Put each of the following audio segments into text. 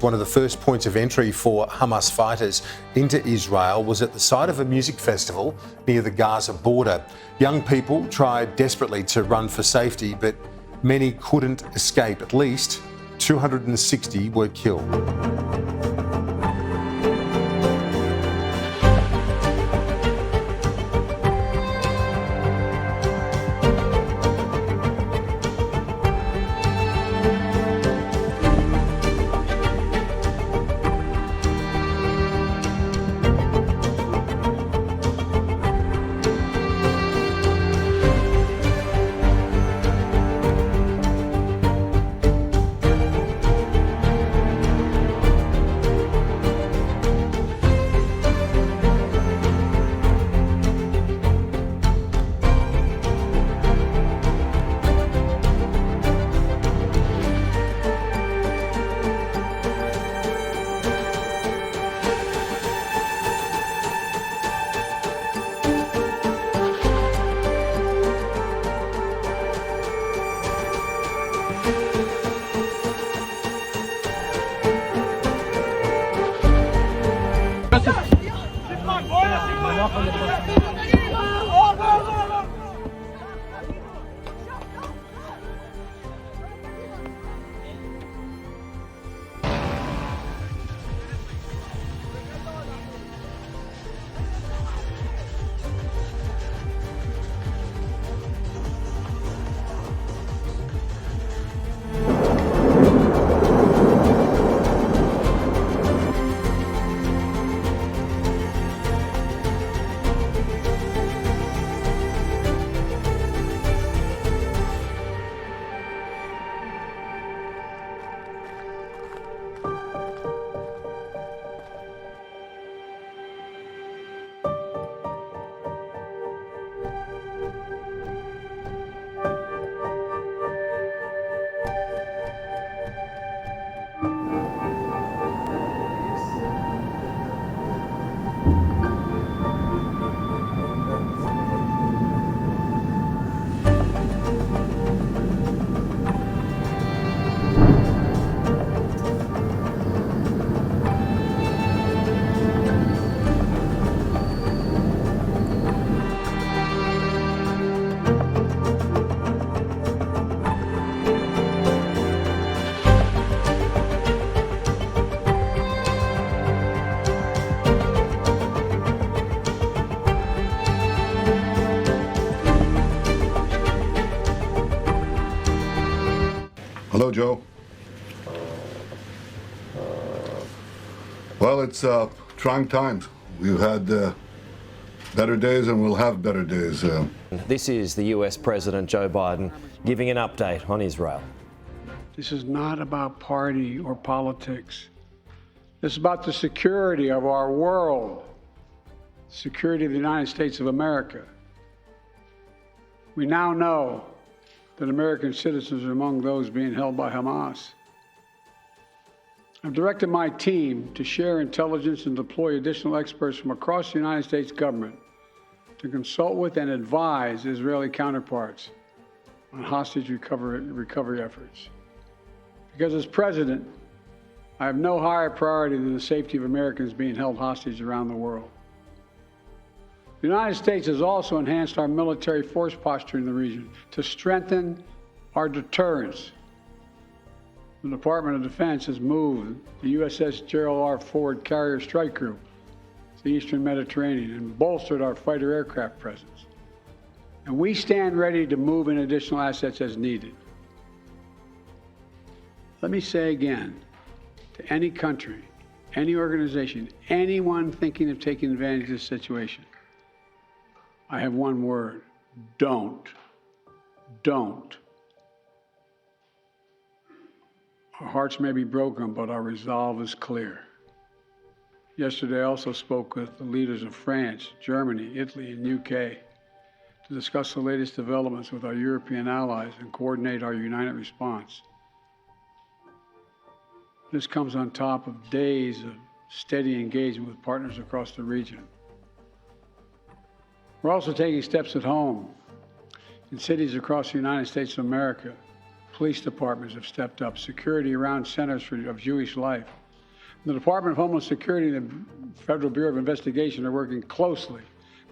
One of the first points of entry for Hamas fighters into Israel was at the site of a music festival near the Gaza border. Young people tried desperately to run for safety, but many couldn't escape. At least 260 were killed. Hello, Joe. Well, it's trying times. We've had better days and we'll have better days. This is the US President Joe Biden giving an update on Israel. This is not about party or politics. This is about the security of our world, security of the United States of America. We now know that American citizens are among those being held by Hamas. I've directed my team to share intelligence and deploy additional experts from across the United States government to consult with and advise Israeli counterparts on hostage recovery efforts. Because as president, I have no higher priority than the safety of Americans being held hostage around the world. The United States has also enhanced our military force posture in the region to strengthen our deterrence. The Department of Defense has moved the USS Gerald R. Ford Carrier Strike Group to the Eastern Mediterranean and bolstered our fighter aircraft presence. And we stand ready to move in additional assets as needed. Let me say again, to any country, any organization, anyone thinking of taking advantage of this situation, I have one word: don't. Don't. Our hearts may be broken, but our resolve is clear. Yesterday, I also spoke with the leaders of France, Germany, Italy, and UK to discuss the latest developments with our European allies and coordinate our united response. This comes on top of days of steady engagement with partners across the region. We're also taking steps at home. In cities across the United States of America, police departments have stepped up. Security around centers of Jewish life The Department of Homeland Security and the Federal Bureau of Investigation are working closely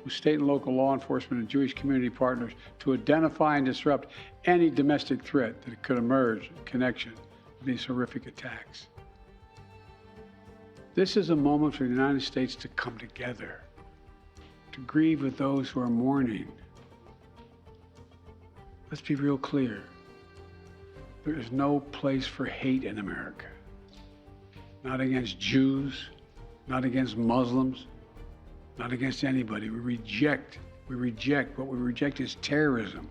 with state and local law enforcement and Jewish community partners to identify and disrupt any domestic threat that could emerge in connection with these horrific attacks. This is a moment for the United States to come together, to grieve with those who are mourning. Let's be real clear. There is no place for hate in America. Not against Jews, not against Muslims, not against anybody. We reject. What we reject is terrorism.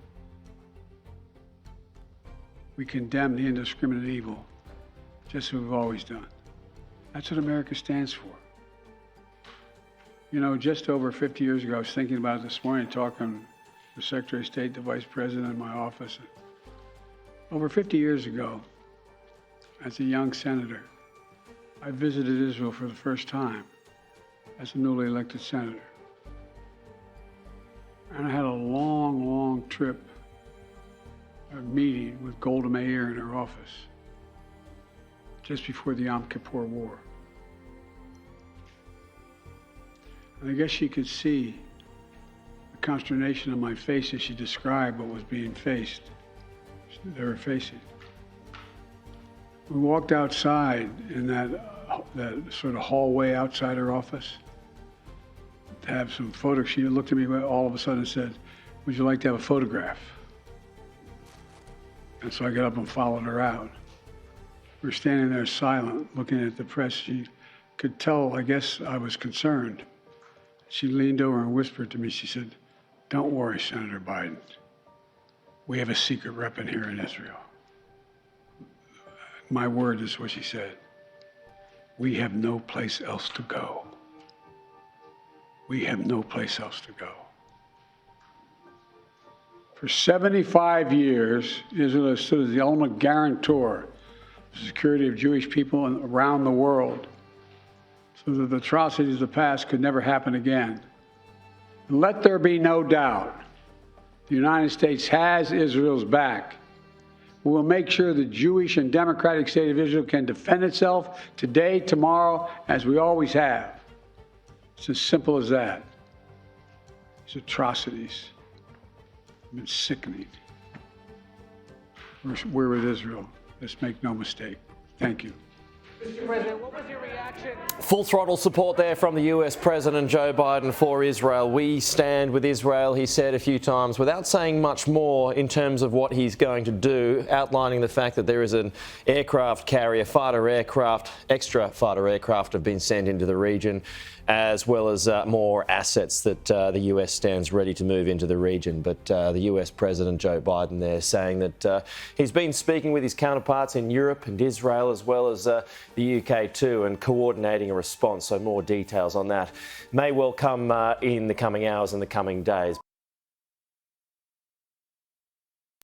We condemn the indiscriminate evil, just as we've always done. That's what America stands for. You know, just over 50 years ago, I was thinking about it this morning, talking to the Secretary of State, the Vice President in my office. Over 50 years ago, as a young senator, I visited Israel for the first time as a newly elected senator. And I had a long trip, a meeting with Golda Meir in her office, just before the Yom Kippur War. And I guess she could see the consternation on my face as she described what was being faced, they were facing. We walked outside in that sort of hallway outside her office to have some photos. She looked at me all of a sudden and said, "Would you like to have a photograph?" And so I got up and followed her out. We were standing there silent, looking at the press. She could tell, I guess, I was concerned. She leaned over and whispered to me, she said, "Don't worry, Senator Biden. We have a secret rep in here in Israel." My word is what she said. We have no place else to go. We have no place else to go. For 75 years, Israel has stood as the ultimate guarantor of the security of Jewish people around the world, so that the atrocities of the past could never happen again. And let there be no doubt, the United States has Israel's back. We will make sure the Jewish and democratic state of Israel can defend itself today, tomorrow, as we always have. It's as simple as that. These atrocities have been sickening. We're with Israel. Let's make no mistake. Thank you. Mr. President, what was your reaction? Full throttle support there from the US President Joe Biden for Israel. We stand with Israel, he said a few times, without saying much more in terms of what he's going to do, outlining the fact that there is an aircraft carrier, fighter aircraft, extra fighter aircraft have been sent into the region, as well as more assets that the US stands ready to move into the region. But the US President Joe Biden there saying that he's been speaking with his counterparts in Europe and Israel, as well as the UK too, and coordinating a response. So more details on that may well come in the coming hours and the coming days.